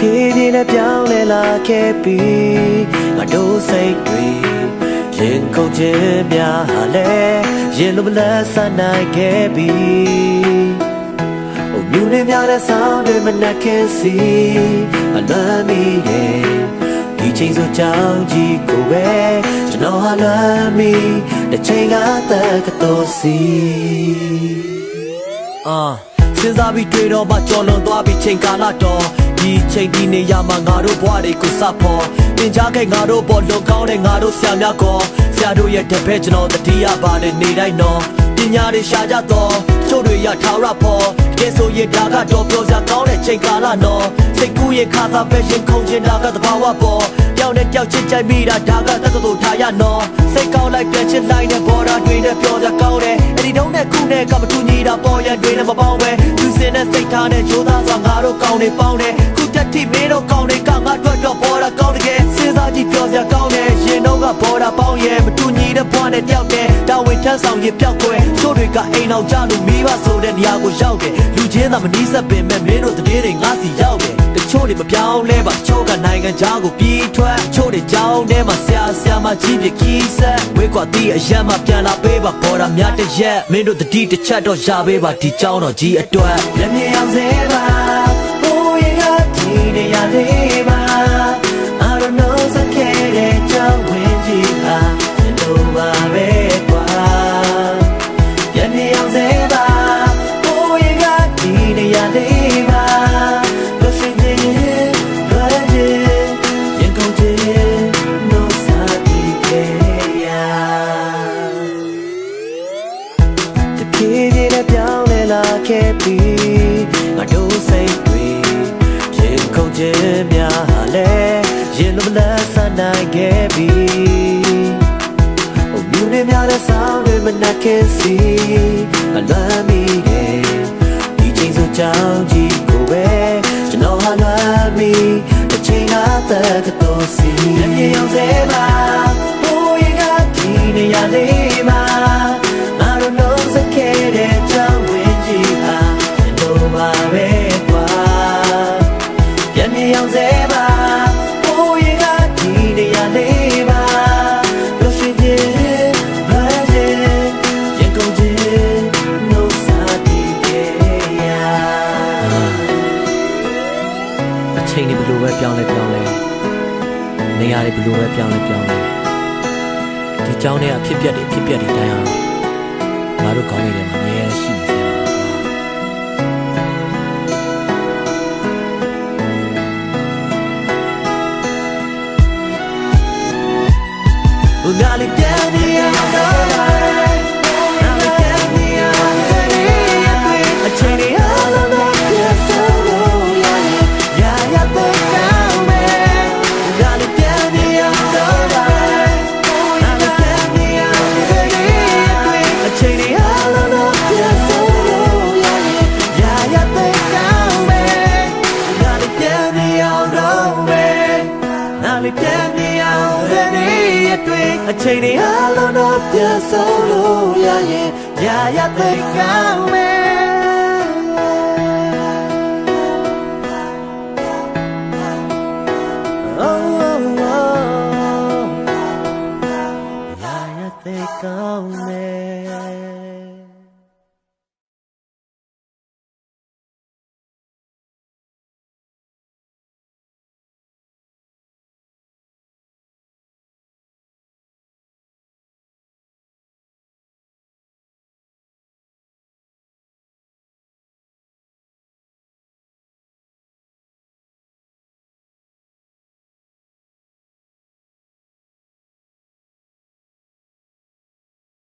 ဖြည်းဖြည်းနဲ့ပြောင်းလဲလာခဲ့ပြီးငါတို့စိတ်တွေရင်ခုန်ခြင်းများဟာလဲရင်လိုမလဲဆန်းနိုင်ခဲ့ပြီးမြူနေများတဲ့ဆောင်းတွေမနှက်ခင်စီအလွမ်းမိတယ်ဒီချိန်ဆိုကြောင်းကြီးကိုပဲကျွန်တော်ဟာလွမ်းမိတစ်ချိန်ကတည်းကတော်စီစဉ်းစားပြီးတွေ့တော့မှကြော်လွန်သွားပြီးချိန်ကာလတော့ဒီချိန်ဒီနေရာမှာငါတို့ဘဝတွေကိုစဖို့တင်ကြခဲ့ငါတို့ပေါ်လွန်ကောင်းတဲ့ငါတို့ဆရာများကောဆရာတို့ရဲ့တပည့်ကျွန်တော်တတိယပါတယ်နေတိုင်းတော့ပညာတွေရှာကြတော့ချို့တွေရထားရဖို့တကယ်ဆိုရင်ဒါကတော့ပြောစရာကောင်းတဲ့ချိန်ကာလတော့စိတ်ကူးရဲ့ခါစားပဲရင်ခုန်ချင်တာကသဘာဝပေါ်ပြောင်းနဲ့တယောက်ချစ်ကြိုက်မိတာဒါကတက္ကသိုလ်ထားရနော်စိတ်ကောင်းလိုက်ပြန်ချစ်လိုက်တဲ့ဘော်ဒါတွေနဲ့ပြောစရာကောင်းတယ်အဲ့ဒီတုန်းနဲ့ခုနဲ့ကမတူညီတာပေါ်ရန်တွေနဲ့မပေါင်းပဲသူစင်တဲ့စိတ်ထားနဲ့ရိုးသားစွာငါတို့ကောင်းနေပေါင်းတယ်ခုတက်တိမင်းတို့ကောင်းနေကငါတို့တော့ဘော်ဒါကောင်းတကယ်စဉ်းစားကြည့်ပြောစရာကောင်းတယ်ရင်တော့ကဘော်ဒါပေါင်းရဲ့မတူညီတဲ့ဘဝနဲ့တယောက်တည်းတာဝန်ထမ်းဆောင်ရင်ပြောက်ွယ်ချို့တွေကအိမ်အောင်ကြလို့မိဘဆိုတဲ့နေရာကိုရောက်တယ်လူချင်းသာမနီးစပ်ပင်မဲ့မင်းတို့တည်းတွေငါစီရောက်တယ်တချို့တွေမပြောင်းလဲပါတချို့ကနိုင်ငံခြားကိုပြေးထွက်ချို့တွေကြောင်းထဲမှာဆရာမကြီးပြခီးဆက်ဝေးကွာတီးအရမ်းမှပြန်လာပေးပါပေါ်တာများတစ်ရက်မင်းတို့တတိတစ်ချက်တော့ရပေးပါဒီကြောင်းတော့ကြီးအတွက်လက်မြေအောင်စေပါဘိုးရင်ကဒီနေရာလေးပါ I don't know စခဲ့တဲ့ကြောင်းဝင်ကြီးပါတို့ပါပဲကွာလက်မြေအောင်စေပါဘိုးရင်ကဒီနေရာလေးပါလို့ရှိနေပြောင်းလဲလာခဲ့ပြီးငါတို့စိတ်တွေရင်ခုန်ခြင်းများဟာလဲရင်လိုမလဲဆန်းနိုင်ခဲ့ပြီးမြူနေများတဲ့ဆောင်းတွေမနှက်ခင်စီအလွမ်းမိတယ်ဒီချိန်ဆိုကြောင်းကြီးကိုပဲကျွန်တော်ဟာလွမ်းမိတစ်ချိန်ကတည်းကတော်စီလက်မြေအောင်စေပါဘိုးရင်ကဒီနေရာလေးမှာI don't know စခဲ့တဲ့ကြောင်းဝင်ကြီးပါတို့ပါပဲကွာပြန်မြေအောင်စေပါဘိုးရင်ကဒီနေရာလေးပါလို့ရှိရင်ဘာလဲရင်ကုန်ခြင်း no စာတီကေယာအချိန်တွေဘလို့ပဲပြောင်းလဲနေရာတွေဘလို့ပဲပြောင်းလဲဒီကြောင်းတွေအဖြစ်ပြက်တွေတိုင်းအောင်ငါတို့ကောင်းနေတယ်မှာအများရှိနေစေပါငါလေးပြန်နေရတော့အချိန်တွေအားလုံးတော့ပြတ်ဆုံးလို့ရတဲ့ကောင်းမယ်ငါလေးပြန်နေရတော့အချိန်တွေအားလုံးတော့ပြတ်ဆုံးလို့ရတဲ့ကောင်းမယ်ငါလေးပြန်နေရတော့ငါလေးပြန်နေရအချိန်တွေအားလုံးတော့ပြတ်ဆုံးလို့ရတဲ့ကောင်းမယ်